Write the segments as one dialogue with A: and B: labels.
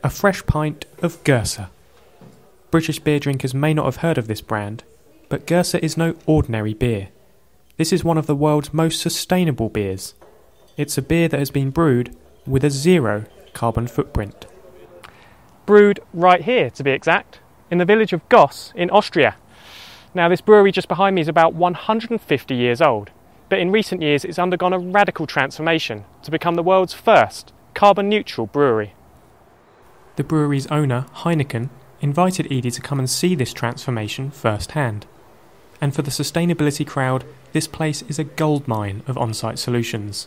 A: a fresh pint of Göss. British beer drinkers may not have heard of this brand, but Göss is no ordinary beer. This is one of the world's most sustainable beers. It's a beer that has been brewed with a 0 carbon footprint. Brewed right here, to be exact, in the village of Göss in Austria. Now, this brewery just behind me is about 150 years old, but in recent years it's undergone a radical transformation to become the world's first carbon-neutral brewery. The brewery's owner, Heineken, invited Edie to come and see this transformation firsthand. And for the sustainability crowd, this place is a goldmine of on-site solutions.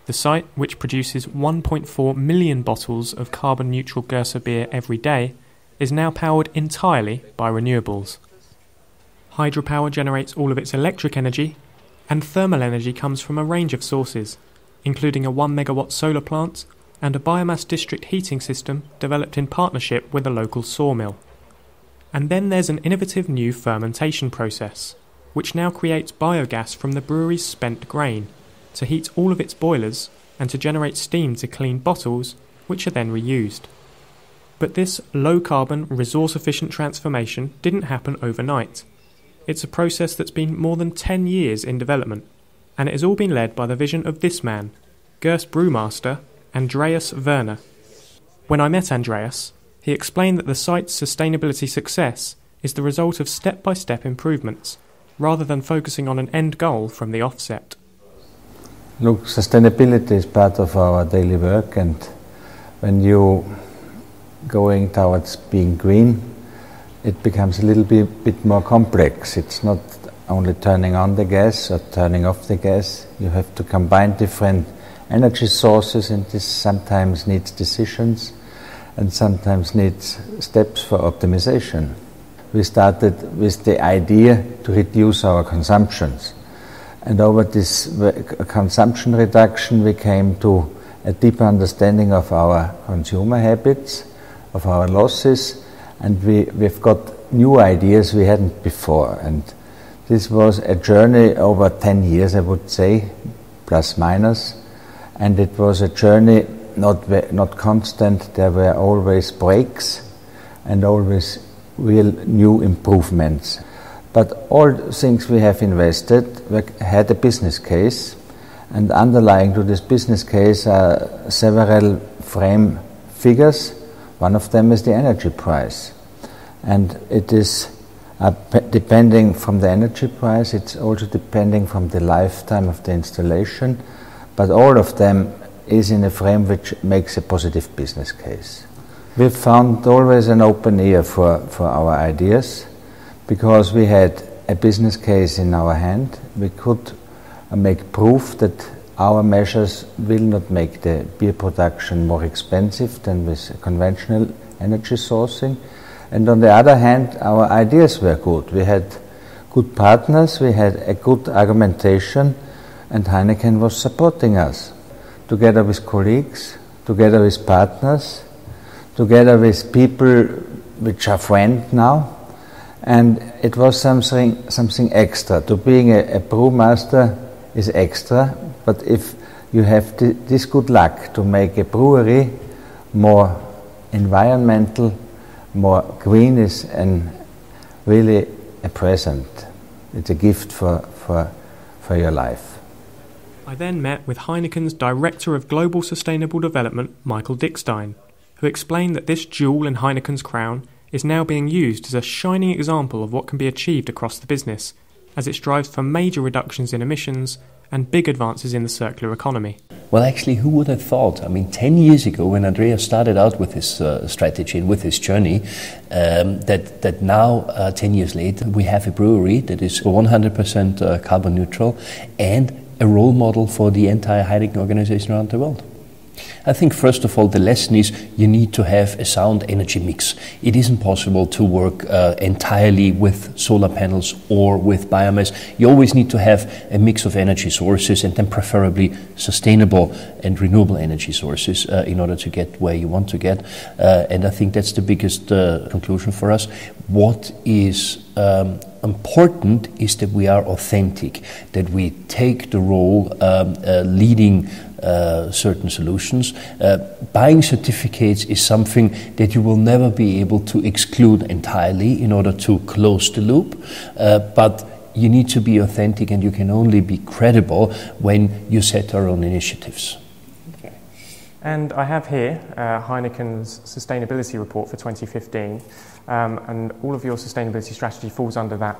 A: The site, which produces 1.4 million bottles of carbon-neutral Göss beer every day, is now powered entirely by renewables. Hydropower generates all of its electric energy, and thermal energy comes from a range of sources, including a 1 megawatt solar plant and a biomass district heating system developed in partnership with a local sawmill. And then there's an innovative new fermentation process, which now creates biogas from the brewery's spent grain to heat all of its boilers and to generate steam to clean bottles, which are then reused. But this low-carbon, resource-efficient transformation didn't happen overnight. It's a process that's been more than 10 years in development, and it has all been led by the vision of this man, Göss brewmaster Andreas Werner. When I met Andreas, he explained that the site's sustainability success is the result of step-by-step improvements, rather than focusing on an end goal from the offset.
B: Look, sustainability is part of our daily work, and when you going towards being green, it becomes a little bit more complex. It's not only turning on the gas or turning off the gas. You have to combine different energy sources, and this sometimes needs decisions and sometimes needs steps for optimization. We started with the idea to reduce our consumptions, and over this consumption reduction we came to a deeper understanding of our consumer habits, of our losses, and we've got new ideas we hadn't before. And this was a journey over 10 years, I would say, plus minus. And it was a journey not constant. There were always breaks and always real new improvements. But all things we have invested had a business case, and underlying to this business case are several frame figures. One of them is the energy price. And it is depending from the energy price, it's also depending from the lifetime of the installation. But all of them is in a frame which makes a positive business case. We've found always an open ear for our ideas, because we had a business case in our hand. We could make proof that our measures will not make the beer production more expensive than with conventional energy sourcing. And on the other hand, our ideas were good. We had good partners, we had a good argumentation, and Heineken was supporting us, together with colleagues, together with partners, together with people which are friends now. And it was something extra. To being a brewmaster is extra, but if you have this good luck to make a brewery more environmental, more green, is really a present. It's a gift for your life.
A: I then met with Heineken's Director of Global Sustainable Development, Michael Dickstein, who explained that this jewel in Heineken's crown is now being used as a shining example of what can be achieved across the business, as it strives for major reductions in emissions and big advances in the circular economy.
C: Well, actually, who would have thought? I mean, 10 years ago, when Andreas started out with his strategy and with his journey, that now, 10 years later, we have a brewery that is 100% carbon neutral and a role model for the entire Heineken organization around the world. I think, first of all, the lesson is you need to have a sound energy mix. It isn't possible to work entirely with solar panels or with biomass. You always need to have a mix of energy sources, and then preferably sustainable and renewable energy sources in order to get where you want to get. And I think that's the biggest conclusion for us. What is important is that we are authentic, that we take the role leading certain solutions. Buying certificates is something that you will never be able to exclude entirely in order to close the loop, but you need to be authentic, and you can only be credible when you set our own initiatives.
A: Okay. And I have here Heineken's sustainability report for 2015, and all of your sustainability strategy falls under that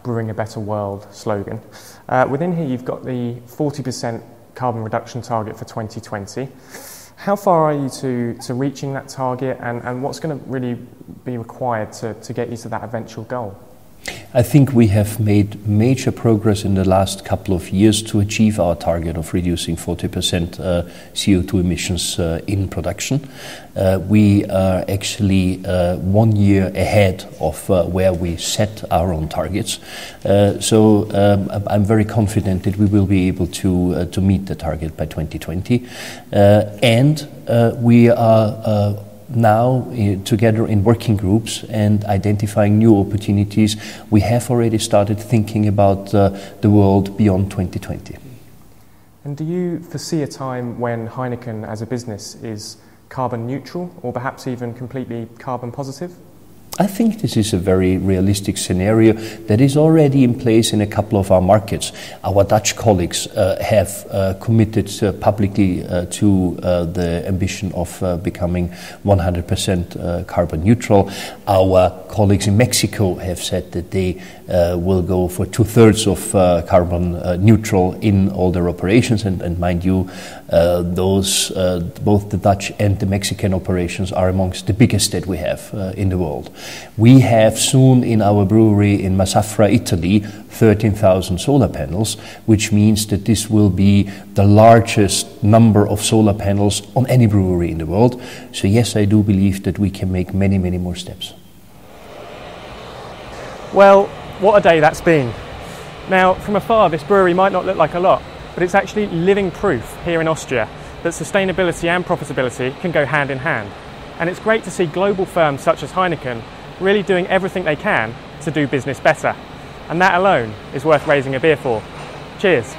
A: Brewing a Better World slogan. Within here you've got the 40% carbon reduction target for 2020. How far are you to reaching that target, and what's going to really be required to get you to that eventual goal?
C: I think we have made major progress in the last couple of years to achieve our target of reducing 40% CO2 emissions in production. We are actually 1 year ahead of where we set our own targets. So I'm very confident that we will be able to meet the target by 2020. And we are now together in working groups and identifying new opportunities. We have already started thinking about the world beyond 2020.
A: And do you foresee a time when Heineken as a business is carbon neutral, or perhaps even completely carbon positive?
C: I think this is a very realistic scenario that is already in place in a couple of our markets. Our Dutch colleagues have committed publicly to the ambition of becoming 100% carbon neutral. Our colleagues in Mexico have said that they will go for 2/3 of carbon neutral in all their operations, and mind you, those both the Dutch and the Mexican operations are amongst the biggest that we have in the world. We have soon in our brewery in Massafra, Italy, 13,000 solar panels, which means that this will be the largest number of solar panels on any brewery in the world. So yes, I do believe that we can make many, many more steps.
A: Well, what a day that's been. Now, from afar, this brewery might not look like a lot, but it's actually living proof here in Austria that sustainability and profitability can go hand in hand. And it's great to see global firms such as Heineken really doing everything they can to do business better. And that alone is worth raising a beer for. Cheers.